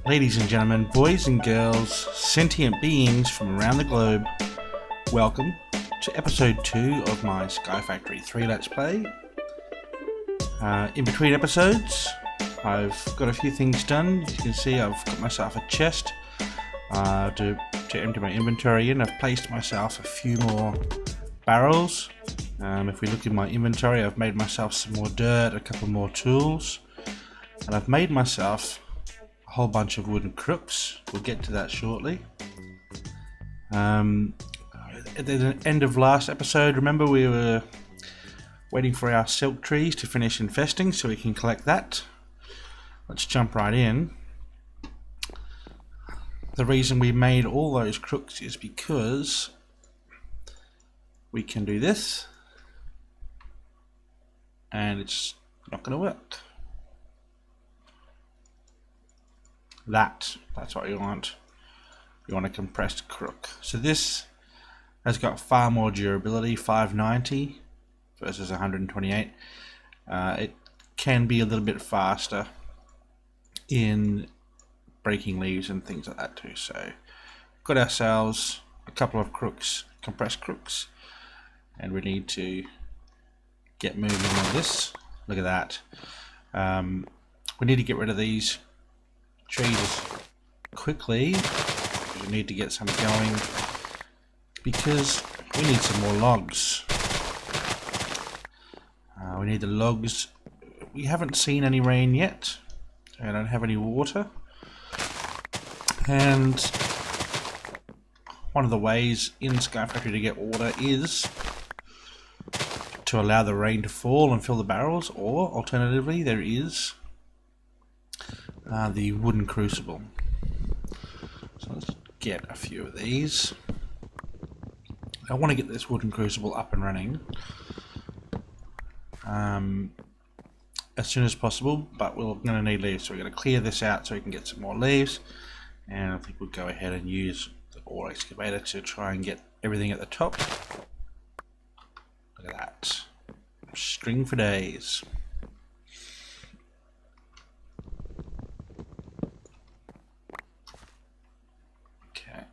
Ladies and gentlemen, boys and girls, sentient beings from around the globe, welcome to episode 2 of my Sky Factory 3 Let's Play. In between episodes, I've got a few things done. As you can see, I've got myself a chest to empty my inventory in. I've placed myself a few more barrels. If we look in my inventory, I've made myself some more dirt, a couple more tools, and I've made myself a whole bunch of wooden crooks. We'll get to that shortly. At the end of last episode, remember we were waiting for our silk trees to finish infesting so we can collect that. Let's jump right in. The reason we made all those crooks is because we can do this and it's not going to work. That's what you want. You want a compressed crook. So this has got far more durability, 590 versus 128. It can be a little bit faster in breaking leaves and things like that too. So got ourselves a couple of crooks, compressed crooks, and we need to get moving on this. Look at that. We need to get rid of these trees quickly. We need to get some going because we need some more logs. We need the logs. We haven't seen any rain yet. I don't have any water. And one of the ways in Sky Factory to get water is to allow the rain to fall and fill the barrels, or alternatively there is the wooden crucible. So let's get a few of these. I want to get this wooden crucible up and running as soon as possible, but we're going to need leaves, so we're going to clear this out so we can get some more leaves. And I think we'll go ahead and use the ore excavator to try and get everything at the top. Look at that. String for days. Okay.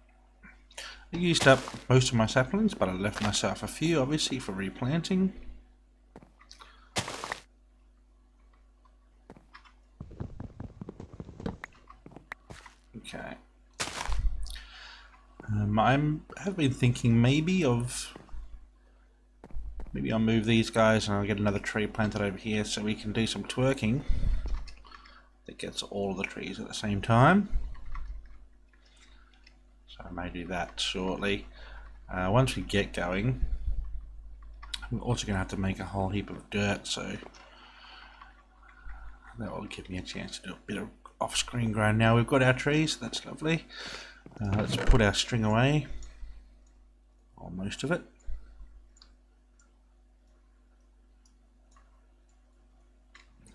I used up most of my saplings, but I left myself a few, obviously, for replanting. Okay. I have been thinking maybe I'll move these guys and I'll get another tree planted over here so we can do some twerking that gets all of the trees at the same time. So I may do that shortly. Once we get going, I'm also going to have to make a whole heap of dirt, so that will give me a chance to do a bit of off-screen grind. Now we've got our trees, that's lovely. Let's put our string away, or most of it.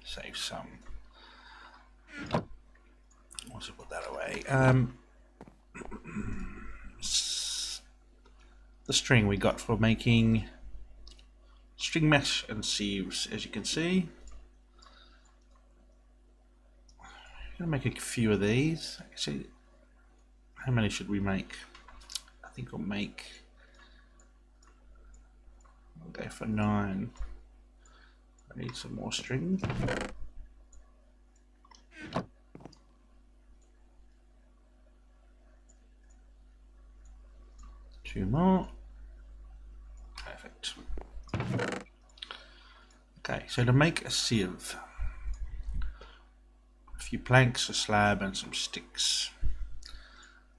Save some. Also put that away. The string we got for making string mesh and sieves, as you can see. I'm going to make a few of these. Actually, how many should we make? I think we'll go for 9. I need some more string. Two more. Perfect. Okay, so to make a sieve, a few planks, a slab, and some sticks.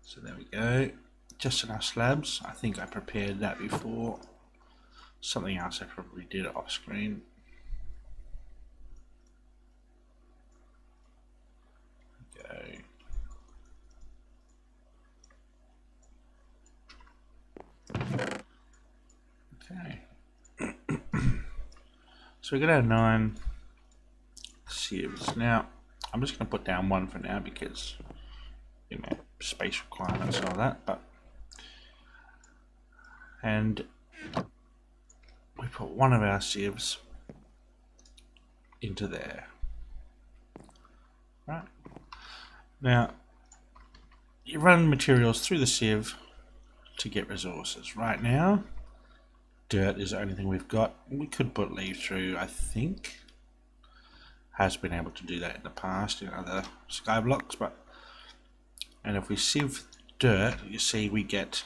So there we go. Just enough slabs. I think I prepared that before. Something else I probably did off screen. Okay. So we got our 9 sieves. Now I'm just going to put down 1 for now because, you know, space requirements and all that. And we put one of our sieves into there. Right. Now you run materials through the sieve to get resources. Right now, dirt is the only thing we've got. We could put leaves through, I think. Has been able to do that in the past in other sky blocks, and if we sieve dirt, you see we get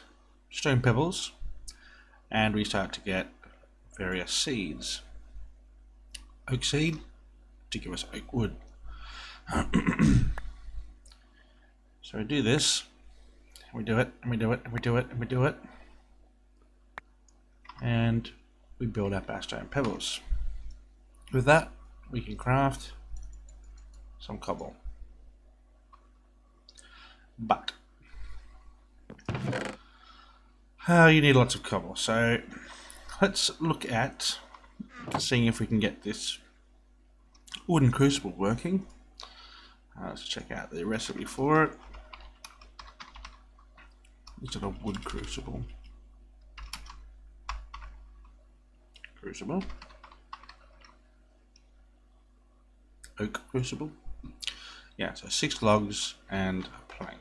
stone pebbles, and we start to get various seeds. Oak seed to give us oak wood. So we do this, we do it, and we do it, and we do it, and we do it, and we build up our stone pebbles. With that, we can craft some cobble. But you need lots of cobble, so let's look at seeing if we can get this wooden crucible working. Let's check out the recipe for it. Is it a wood crucible? Oak crucible. Yeah, so 6 logs and a plank.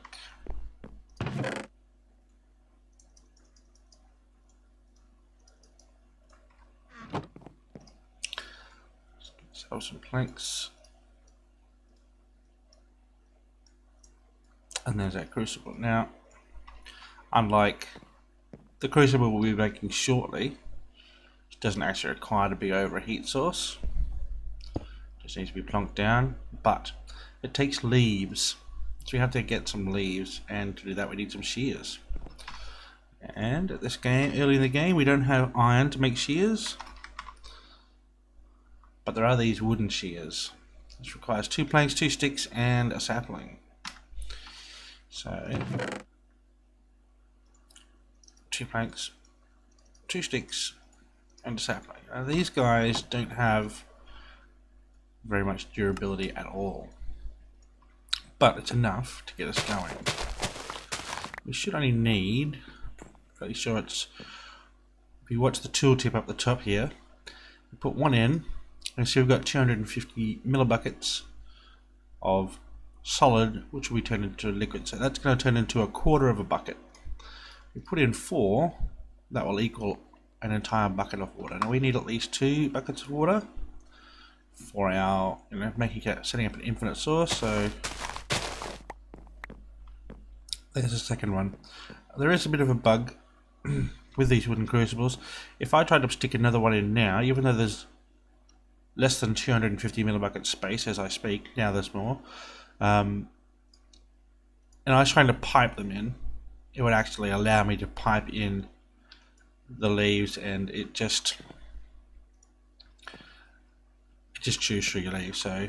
Sell some planks. And there's our crucible. Now, unlike the crucible we'll be making shortly, it doesn't actually require to be over a heat source. Just needs to be plonked down, but it takes leaves, so we have to get some leaves, and to do that we need some shears. And at this game, early in the game, we don't have iron to make shears, but there are these wooden shears. This requires 2 planks, 2 sticks, and a sapling. So 2 planks, 2 sticks, and a sapling. Now, these guys don't have very much durability at all, but it's enough to get us going. We should only need, fairly sure it's, if you watch the tooltip up the top here, we put one in, and see we've got 250 millibuckets of solid, which will be turned into liquid, so that's going to turn into a quarter of a bucket. We put in 4, that will equal an entire bucket of water. Now we need at least 2 buckets of water for our, setting up an infinite source. So there's the second one. There is a bit of a bug with these wooden crucibles. If I tried to stick another one in now, even though there's less than 250 millibucket space as I speak, now there's more, and I was trying to pipe them in, it would actually allow me to pipe in the leaves, and it just chews through your leaves. So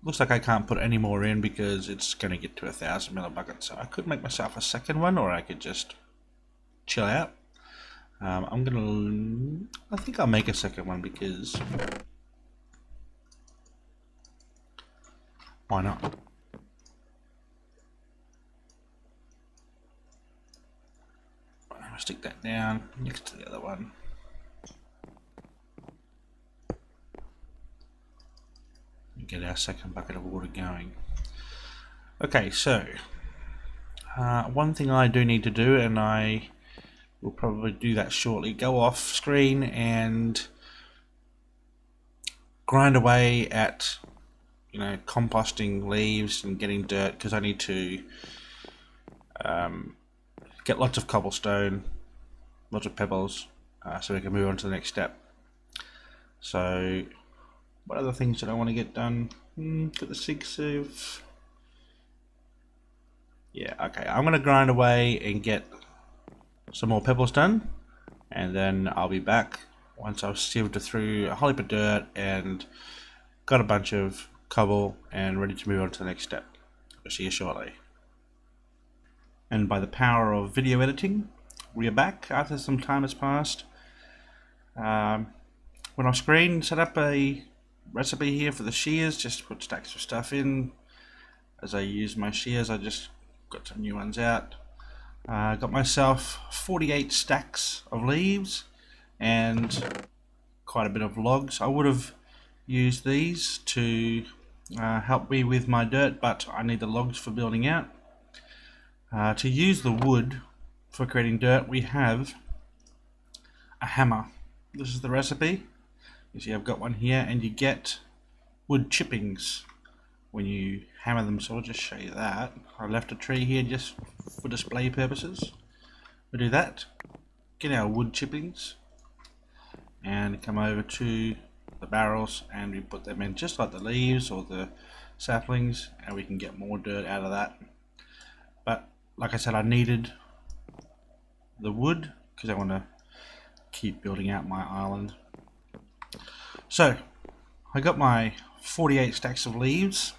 looks like I can't put any more in because it's going to get to 1,000 millibuckets. So I could make myself a second one, or I could just chill out. I think I'll make a second one because why not? I'll stick that down next to the other one. Get our second bucket of water going. Okay, so one thing I do need to do, and I will probably do that shortly, go off screen and grind away at composting leaves and getting dirt, because I need to get lots of cobblestone, lots of pebbles, so we can move on to the next step. So what other things did I want to get done? Got the 6 of... Yeah, okay. I'm going to grind away and get some more pebbles done, and then I'll be back once I've sieved through a whole heap of dirt and got a bunch of cobble and ready to move on to the next step. I'll see you shortly. And by the power of video editing, we are back after some time has passed. Went off screen, set up a recipe here for the shears, just put stacks of stuff in. As I use my shears, I just got some new ones out. Got myself 48 stacks of leaves and quite a bit of logs. I would have used these to help me with my dirt, but I need the logs for building out. To use the wood for creating dirt, we have a hammer. This is the recipe. You see I've got one here, and you get wood chippings when you hammer them, so I'll just show you that. I left a tree here just for display purposes. We do that, get our wood chippings, and come over to the barrels, and we put them in just like the leaves or the saplings, and we can get more dirt out of that. But like I said, I needed the wood because I want to keep building out my island. So I got my 48 stacks of leaves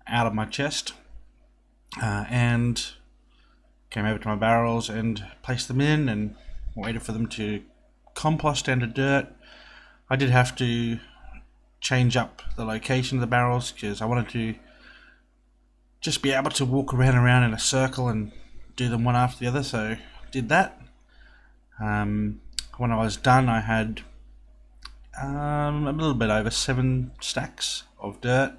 out of my chest, and came over to my barrels and placed them in and waited for them to compost into dirt. I did have to change up the location of the barrels because I wanted to just be able to walk around in a circle and do them one after the other, so did that. When I was done, I had a little bit over 7 stacks of dirt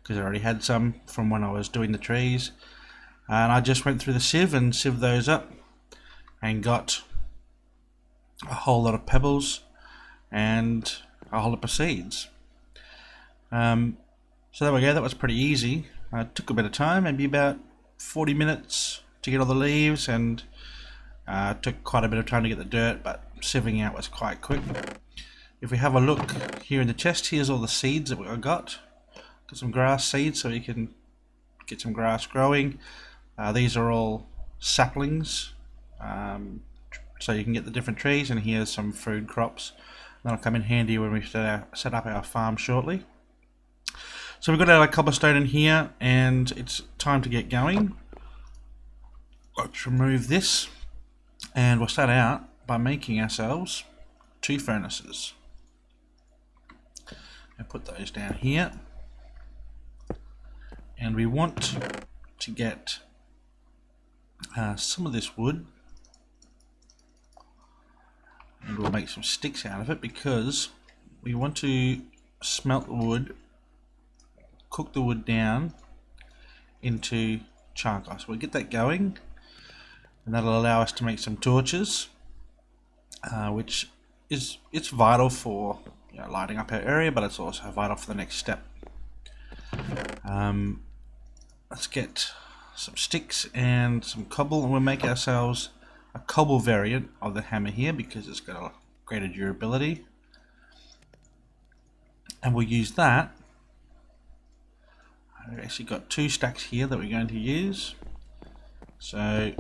because I already had some from when I was doing the trees, and I just went through the sieve and sieved those up and got a whole lot of pebbles and a whole lot of seeds. So there we go, that was pretty easy. It took a bit of time, maybe about 40 minutes to get all the leaves, and took quite a bit of time to get the dirt, but sieving out was quite quick. If we have a look here in the chest, here's all the seeds that I got. Got some grass seeds so you can get some grass growing. These are all saplings, so you can get the different trees, and here's some food crops. That'll come in handy when we set up our farm shortly. So we've got our cobblestone in here, and it's time to get going. Let's remove this, and we'll start out by making ourselves 2 furnaces. And put those down here, and we want to get some of this wood, and we'll make some sticks out of it because we want to smelt the wood, cook the wood down into charcoal. So we'll get that going, and that'll allow us to make some torches, which it's vital for lighting up our area, but it's also vital for the next step. Let's get some sticks and some cobble, and we'll make ourselves a cobble variant of the hammer here because it's got a greater durability, and we'll use that. I've actually got 2 stacks here that we're going to use, so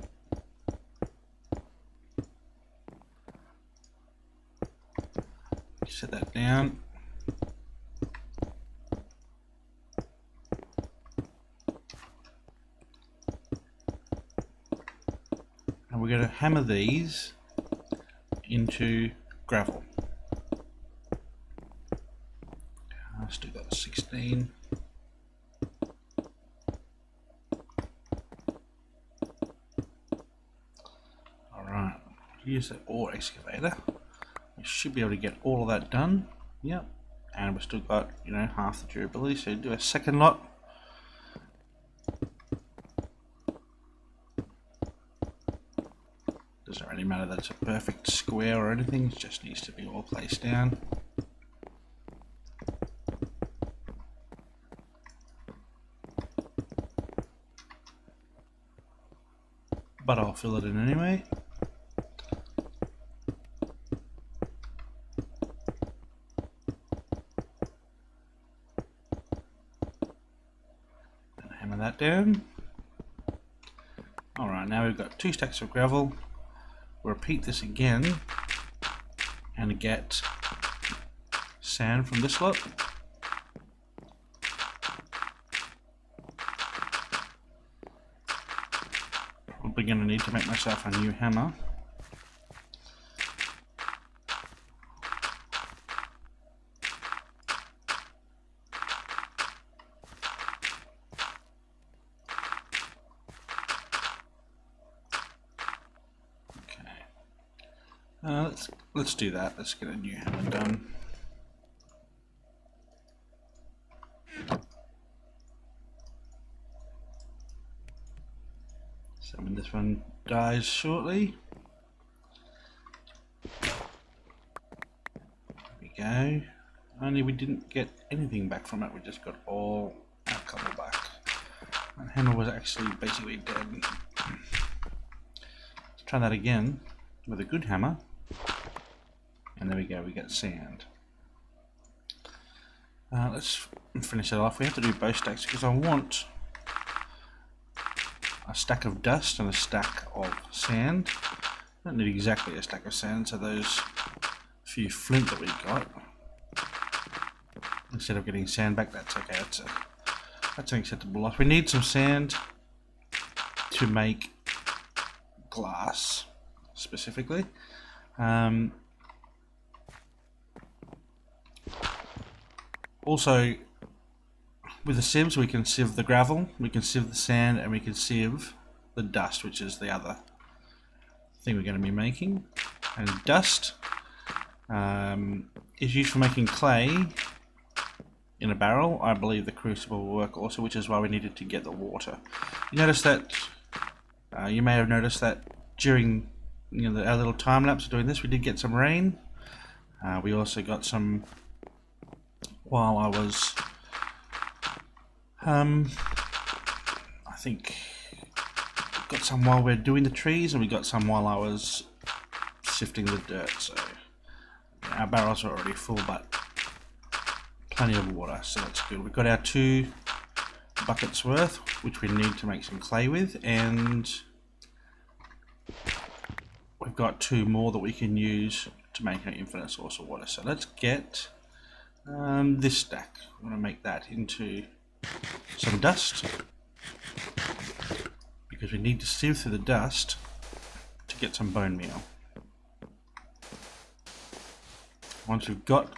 set that down. And we're going to hammer these into gravel. I've still got 16. Alright, use the ore excavator. We should be able to get all of that done. Yep, and we've still got half the durability, so do a second lot. Doesn't really matter that it's a perfect square or anything, it just needs to be all placed down. But I'll fill it in anyway. Hammer that down. Alright, now we've got 2 stacks of gravel. We'll repeat this again and get sand from this lot. Probably going to need to make myself a new hammer. Let's do that. Let's get a new hammer done. this one dies shortly. There we go. Only we didn't get anything back from it, we just got all our cobble back. And hammer was actually basically dead. Let's try that again with a good hammer. And there we go, we get sand. Let's finish it off. We have to do both stacks because I want a stack of dust and a stack of sand. I don't need exactly a stack of sand, so those few flint that we got, instead of getting sand back, that's okay. That's an acceptable loss. We need some sand to make glass, specifically. Also, with the sieves we can sieve the gravel, we can sieve the sand, and we can sieve the dust, which is the other thing we're going to be making. And dust is used for making clay in a barrel. I believe the crucible will work also, which is why we needed to get the water. You notice that, you may have noticed that during our little time lapse of doing this, we did get some rain. We also got some while I was, I think, got some while we're doing the trees, and we got some while I was sifting the dirt. So our barrels are already full, but plenty of water, so that's good. We've got our 2 buckets worth, which we need to make some clay with, and we've got 2 more that we can use to make an infinite source of water. So let's get this stack. I want to make that into some dust, because we need to sieve through the dust to get some bone meal. Once we've got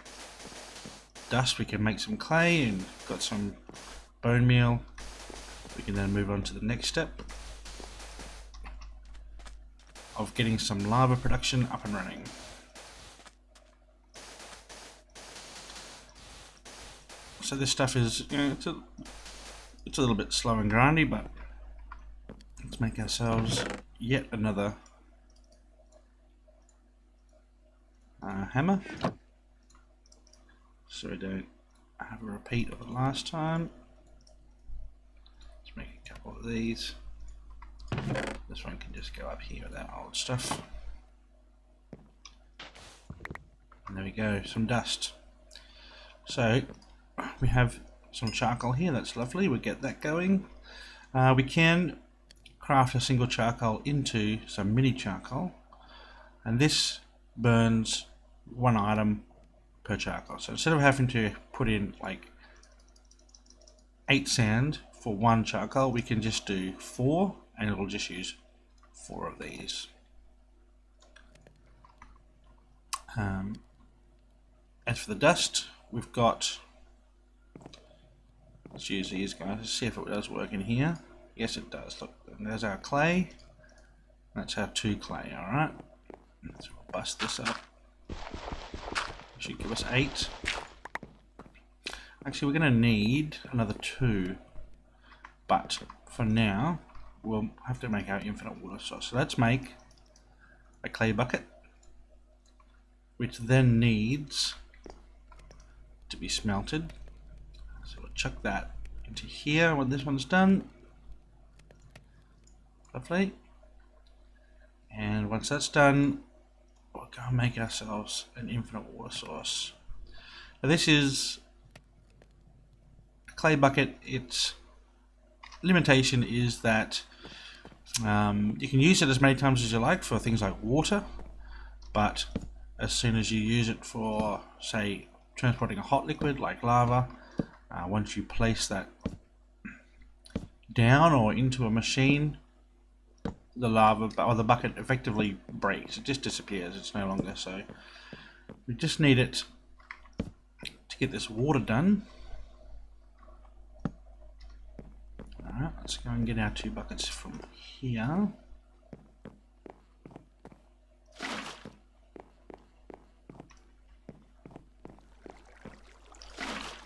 dust, we can make some clay, and got some bone meal. We can then move on to the next step of getting some lava production up and running. So this stuff is, it's a little bit slow and grindy, but let's make ourselves yet another hammer, so we don't have a repeat of the last time. Let's make a couple of these. This one can just go up here with that old stuff. And there we go, some dust. So we have some charcoal here, that's lovely, we'll get that going. We can craft a single charcoal into some mini charcoal, and this burns 1 item per charcoal. So instead of having to put in like 8 sand for 1 charcoal, we can just do 4, and it'll just use 4 of these. As for the dust, we've got, let's use these guys to see if it does work in here. Yes, it does. Look, and there's our clay. That's our 2 clay. Alright, let's bust this up. Should give us 8. Actually, we're going to need another 2, but for now we'll have to make our infinite water source. So let's make a clay bucket, which then needs to be smelted. So we'll chuck that into here when this one's done. Lovely. And once that's done, we'll go and make ourselves an infinite water source. Now this is a clay bucket. Its limitation is that you can use it as many times as you like for things like water, but as soon as you use it for, say, transporting a hot liquid like lava, once you place that down or into a machine, the lava or the bucket effectively breaks. It just disappears. It's no longer. So we just need it to get this water done. Alright, let's go and get our 2 buckets from here.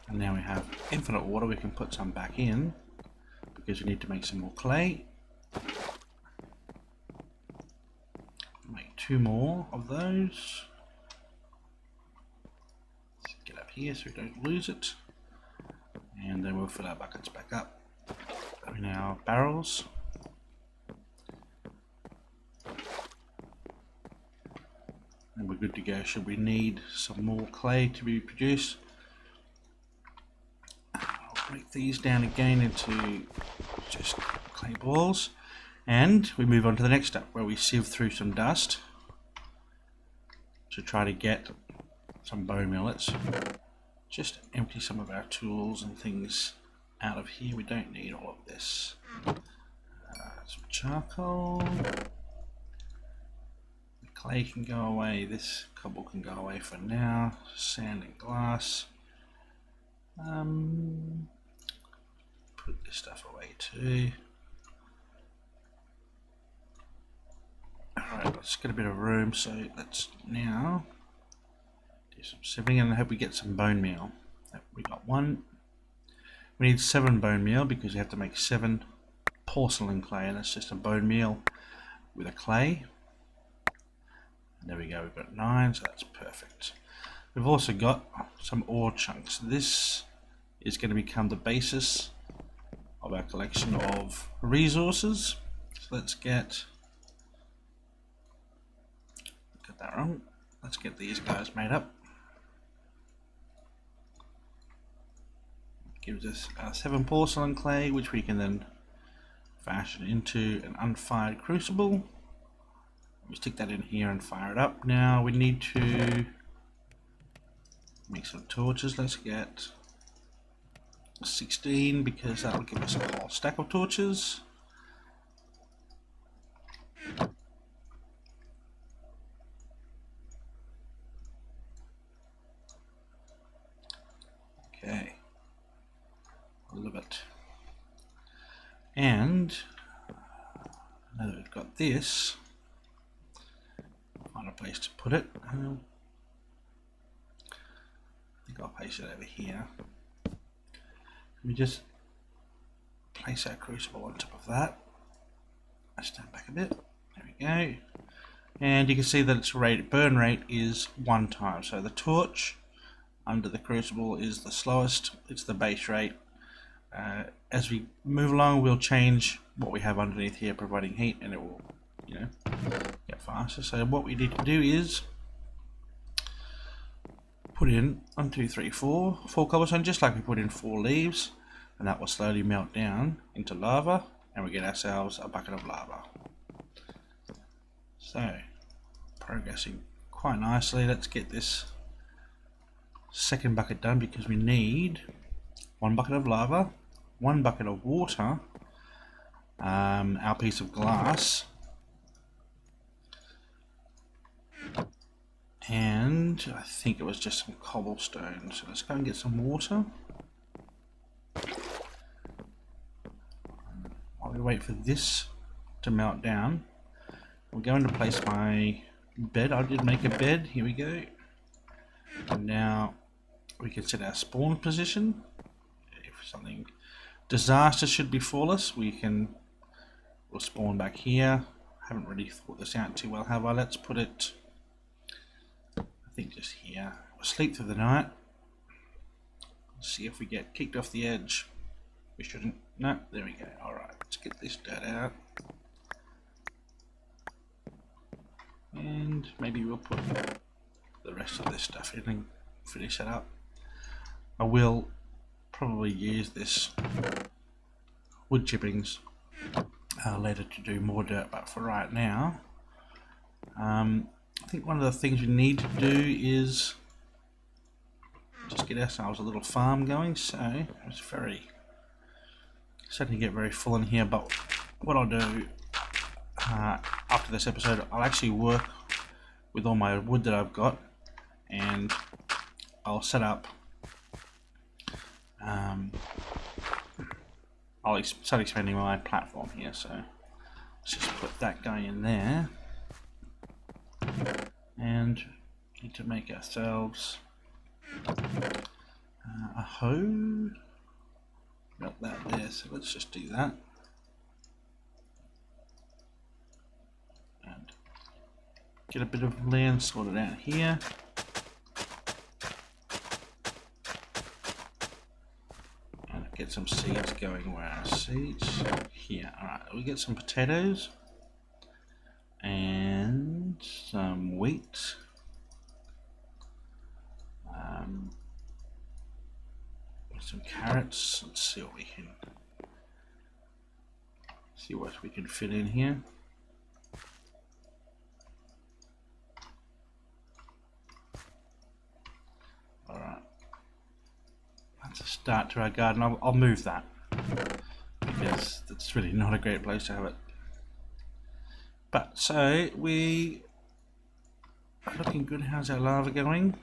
And now we have infinite water. We can put some back in because we need to make some more clay. 2 more of those. Let's get up here so we don't lose it. And then we'll fill our buckets back up in our barrels. And we're good to go should we need some more clay to be produced. I'll break these down again into just clay balls. And we move on to the next step where we sieve through some dust to try to get some bone meal. Let's just empty some of our tools and things out of here. We don't need all of this. Some charcoal. The clay can go away. This cobble can go away for now. Sand and glass. Put this stuff away too. Alright, let's get a bit of room, so let's now do some sieving and I hope we get some bone meal. We got 1. We need 7 bone meal because we have to make 7 porcelain clay, and that's just a bone meal with a clay. And there we go, we've got 9, so that's perfect. We've also got some ore chunks. This is going to become the basis of our collection of resources. So let's get that wrong. Let's get these guys made up. Gives us our 7 porcelain clay, which we can then fashion into an unfired crucible. We stick that in here and fire it up. Now we need to make some torches. Let's get 16 because that'll give us a whole stack of torches. Okay, I love it. And now that we've got this, find a place to put it. I think I'll place it over here. We just place our crucible on top of that. I stand back a bit. There we go. And you can see that its burn rate is 1 time. So the torch under the crucible is the slowest. It's the base rate. As we move along, we'll change what we have underneath here, providing heat, and it will, get faster. So what we need to do is put in 1, 2, 3, 4 cobblestone, just like we put in 4 leaves, and that will slowly melt down into lava, and we get ourselves a bucket of lava. So, progressing quite nicely. Let's get this second bucket done because we need 1 bucket of lava, 1 bucket of water, our piece of glass, and I think it was just some cobblestone. So let's go and get some water. While we wait for this to melt down, we're going to place my bed. I did make a bed. Here we go. And now we can set our spawn position. If something disaster should befall us, we'll spawn back here. Haven't really thought this out too well, have I? Let's put it, I think, just here. We'll sleep through the night. Let's see if we get kicked off the edge. We shouldn't. No, there we go. Alright, let's get this dirt out. And maybe we'll put the rest of this stuff in and finish it up. I will probably use this wood chippings later to do more dirt, but for right now, I think one of the things we need to do is just get ourselves a little farm going. So it's starting to get very full in here, but what I'll do after this episode, I'll actually work with all my wood that I've got, and I'll set up, I'll start expanding my platform here. So let's just put that guy in there, and need to make ourselves a hoe. Got that there, so let's just do that. And get a bit of land sorted out here. And get some seeds going. Where are seeds? Here. Alright, we get some potatoes. And some wheat. Some carrots. Let's see what we can fit in here. Alright. That's a start to our garden. I'll move that because it's really not a great place to have it. But so we are looking good. How's our lava going?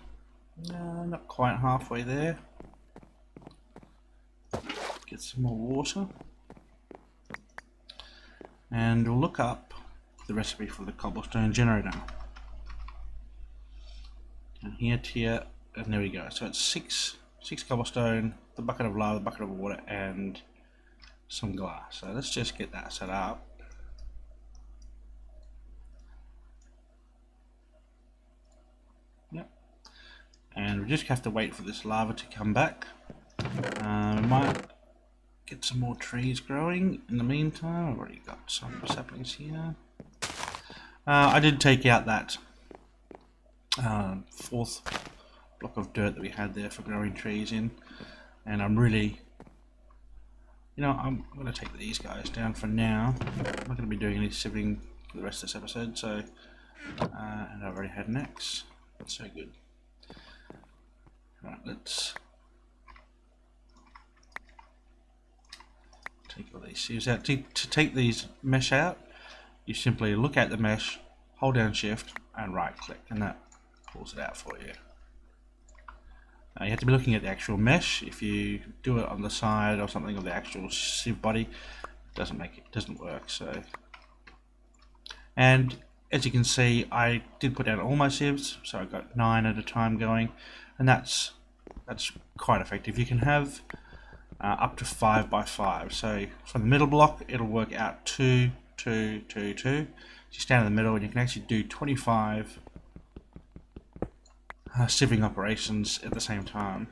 No, not quite halfway there. Get some more water. And we'll look up the recipe for the cobblestone generator. And here, and there we go. So it's six cobblestone, the bucket of lava, the bucket of water, and some glass. So let's just get that set up. Yep. And we just have to wait for this lava to come back. We might get some more trees growing in the meantime. I've already got some saplings here. I did take out that fourth block of dirt that we had there for growing trees in, and I'm really, I'm going to take these guys down for now. I'm not going to be doing any sieving for the rest of this episode, so and I've already had an axe. That's so good. Right, let's take all these sieves out. To take these mesh out, you simply look at the mesh, hold down shift and right click, and that pulls it out for you. You have to be looking at the actual mesh. If you do it on the side or something of the actual sieve body, it doesn't work. So, and as you can see, I did put down all my sieves, so I got 9 at a time going, and that's quite effective. You can have up to 5 by 5. So from the middle block, it'll work out 2, 2, 2, 2. So you stand in the middle, and you can actually do 25 sieving operations at the same time.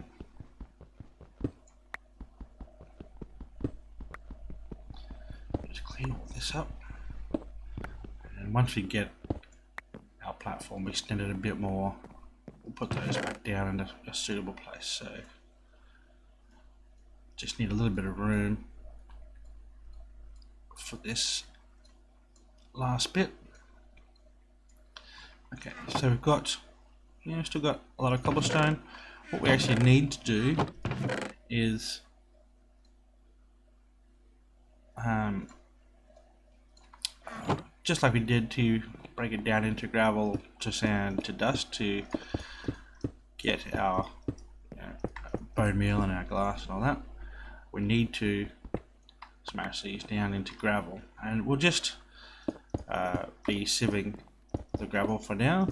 Just clean all this up, and once we get our platform extended a bit more, we'll put those back down in a suitable place. So just need a little bit of room for this last bit. Okay, so we've got, still got a lot of cobblestone. What we actually need to do is just like we did to break it down into gravel, to sand, to dust, to get our bone meal and our glass and all that, we need to smash these down into gravel, and we'll just be sieving the gravel for now.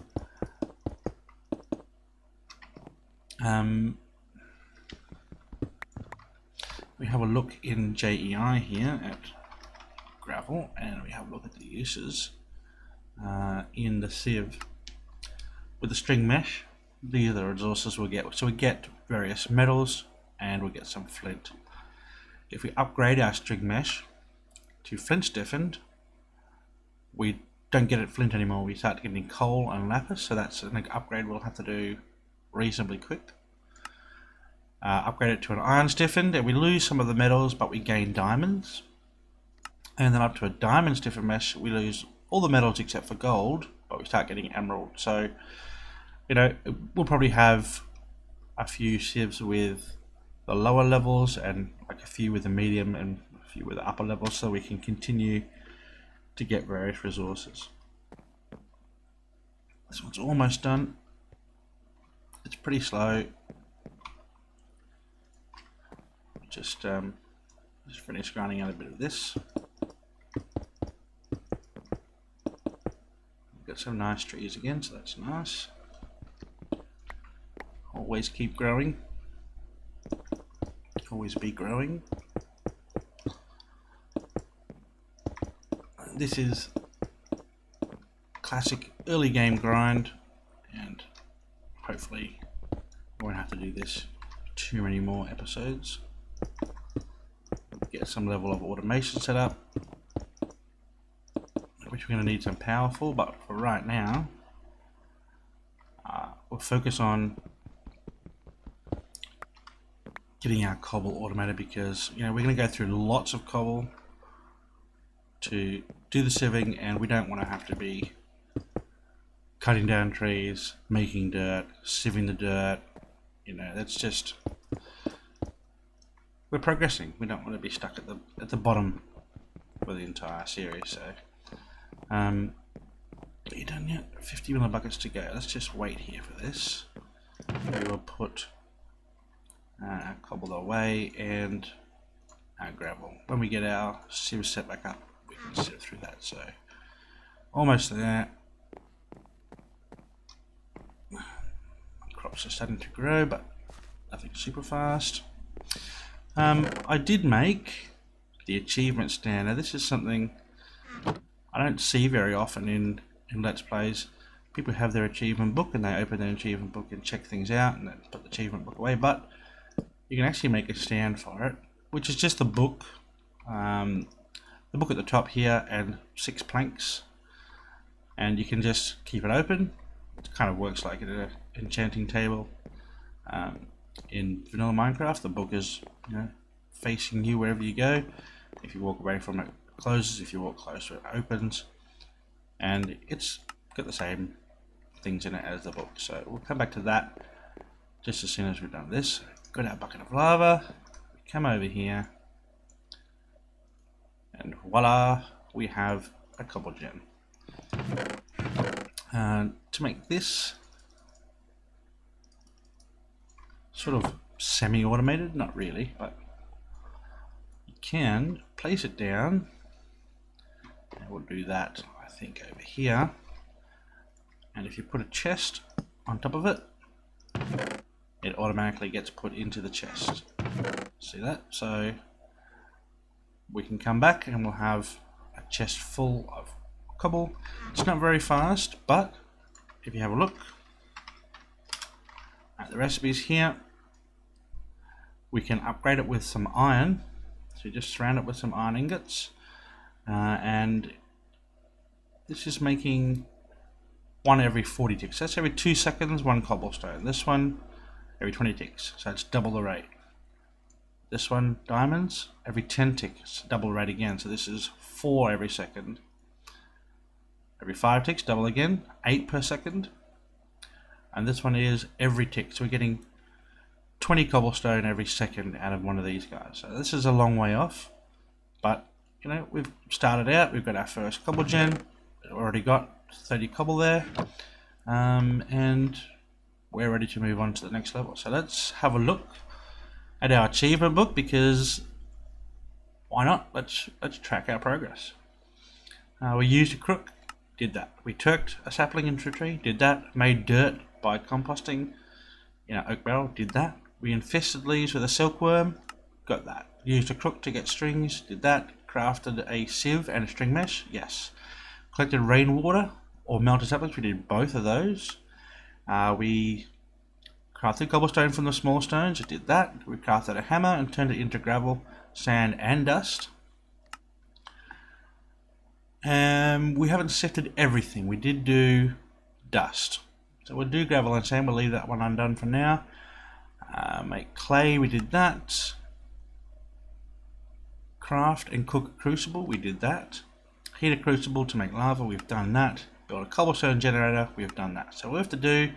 We have a look in JEI here at gravel, and we have a look at the uses in the sieve. With the string mesh, these are the resources we'll get. So we get various metals, and we'll get some flint. If we upgrade our string mesh to flint stiffened, we don't get it flint anymore. We start getting coal and lapis, so that's an upgrade we'll have to do reasonably quick. Upgrade it to an iron stiffened, and we lose some of the metals, but we gain diamonds. And then up to a diamond stiffened mesh, we lose all the metals except for gold, but we start getting emerald. So, we'll probably have a few sieves with the lower levels, and like a few with the medium, and a few with the upper levels, so we can continue to get various resources. This one's almost done. It's pretty slow. Just finish grinding out a bit of this. We've got some nice trees again, so that's nice. Always keep growing. Always be growing. This is classic early game grind, and hopefully I won't have to do this too many more episodes. Get some level of automation set up, which we're going to need some power for, but for right now we'll focus on getting our cobble automated, because we're going to go through lots of cobble to do the sieving, and we don't want to have to be cutting down trees, making dirt, sieving the dirt. That's just, we're progressing. We don't want to be stuck at the bottom for the entire series. So are you done yet? 50 millibuckets to go. Let's just wait here for this. We will put our cobble away and our gravel. When we get our sieve set back up, we can sieve through that. So almost there. Crops are starting to grow, but nothing super fast. I did make the achievement stand. Now this is something I don't see very often in Let's Plays. People have their achievement book and they open their achievement book and check things out and then put the achievement book away, but you can actually make a stand for it, which is just the book at the top here and 6 planks, and you can just keep it open. It kind of works like an enchanting table. In vanilla Minecraft, the book is facing you wherever you go. If you walk away from it, it closes. If you walk closer, it opens, and it's got the same things in it as the book. So we'll come back to that just as soon as we've done this. Got our bucket of lava. We come over here, and voila, we have a cobble gem. To make this sort of semi-automated, not really, but you can place it down, and we'll do that I think over here, and if you put a chest on top of it, it automatically gets put into the chest. See that? So we can come back and we'll have a chest full of cobble. It's not very fast, but if you have a look at the recipes here, we can upgrade it with some iron. So just surround it with some iron ingots, and this is making one every 40 ticks. That's every 2 seconds, 1 cobblestone. This one every 20 ticks, so it's double the rate. This one, diamonds, every 10 ticks, double the rate again. So this is 4 every second. Every 5 ticks, double again, 8 per second. And this one is every tick, so we're getting 20 cobblestone every second out of one of these guys. So this is a long way off, but we've started out. We've got our first cobble gen. We've already got 30 cobble there, and we're ready to move on to the next level. So let's have a look at our achievement book, because why not? Let's track our progress. We used a crook, did that. We turked a sapling into a tree, did that. Made dirt by composting oak barrel, did that. We infested leaves with a silkworm, got that. Used a crook to get strings, did that. Crafted a sieve and a string mesh, yes. Collected rainwater or melted saplings, we did both of those. We crafted cobblestone from the small stones, did that. We crafted a hammer and turned it into gravel, sand and dust. We haven't sifted everything. We did do dust. So we'll do gravel and sand, we'll leave that one undone for now. Make clay, we did that. Craft and cook a crucible, we did that. Heat a crucible to make lava, we've done that. Build a cobblestone generator, we've done that. So what we have to do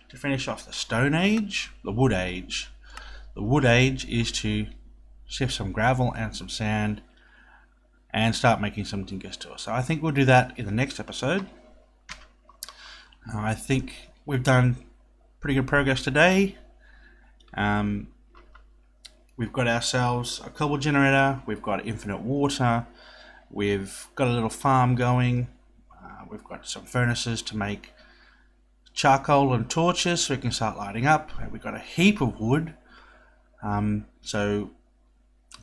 to finish off the stone age, the wood age. The wood age is to sift some gravel and some sand and start making some tinkerstores. So I think we'll do that in the next episode. I think we've done pretty good progress today. We've got ourselves a cobble generator, we've got infinite water, we've got a little farm going, we've got some furnaces to make charcoal and torches so we can start lighting up. We've got a heap of wood, so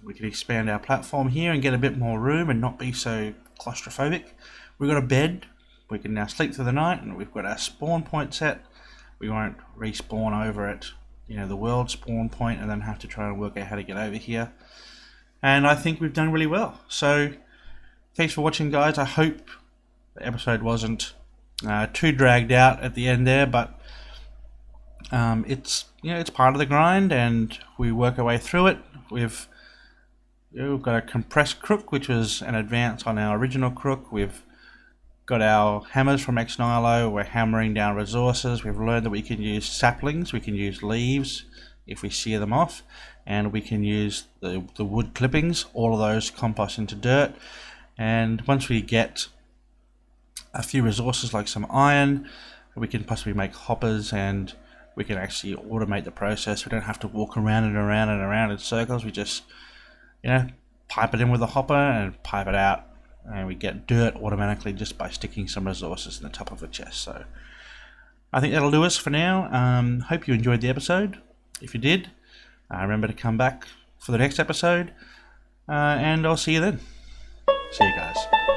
we can expand our platform here and get a bit more room and not be so claustrophobic. We've got a bed we can now sleep through the night, and we've got our spawn point set. We won't respawn over at, you know, the world spawn point and then have to try and work out how to get over here. And I think we've done really well. So thanks for watching, guys. I hope the episode wasn't too dragged out at the end there, but it's, you know, it's part of the grind, and we work our way through it. We've got a compressed crook, which was an advance on our original crook. We've got our hammers from Ex Nihilo. We're hammering down resources. We've learned that we can use saplings, we can use leaves if we shear them off, and we can use the wood clippings. All of those compost into dirt. And once we get a few resources like some iron, we can possibly make hoppers, and we can actually automate the process. We don't have to walk around and around and around in circles. We just, you know, pipe it in with a hopper and pipe it out, and we get dirt automatically just by sticking some resources in the top of a chest. So I think that'll do us for now. Hope you enjoyed the episode. If you did, remember to come back for the next episode, and I'll see you then. See you guys.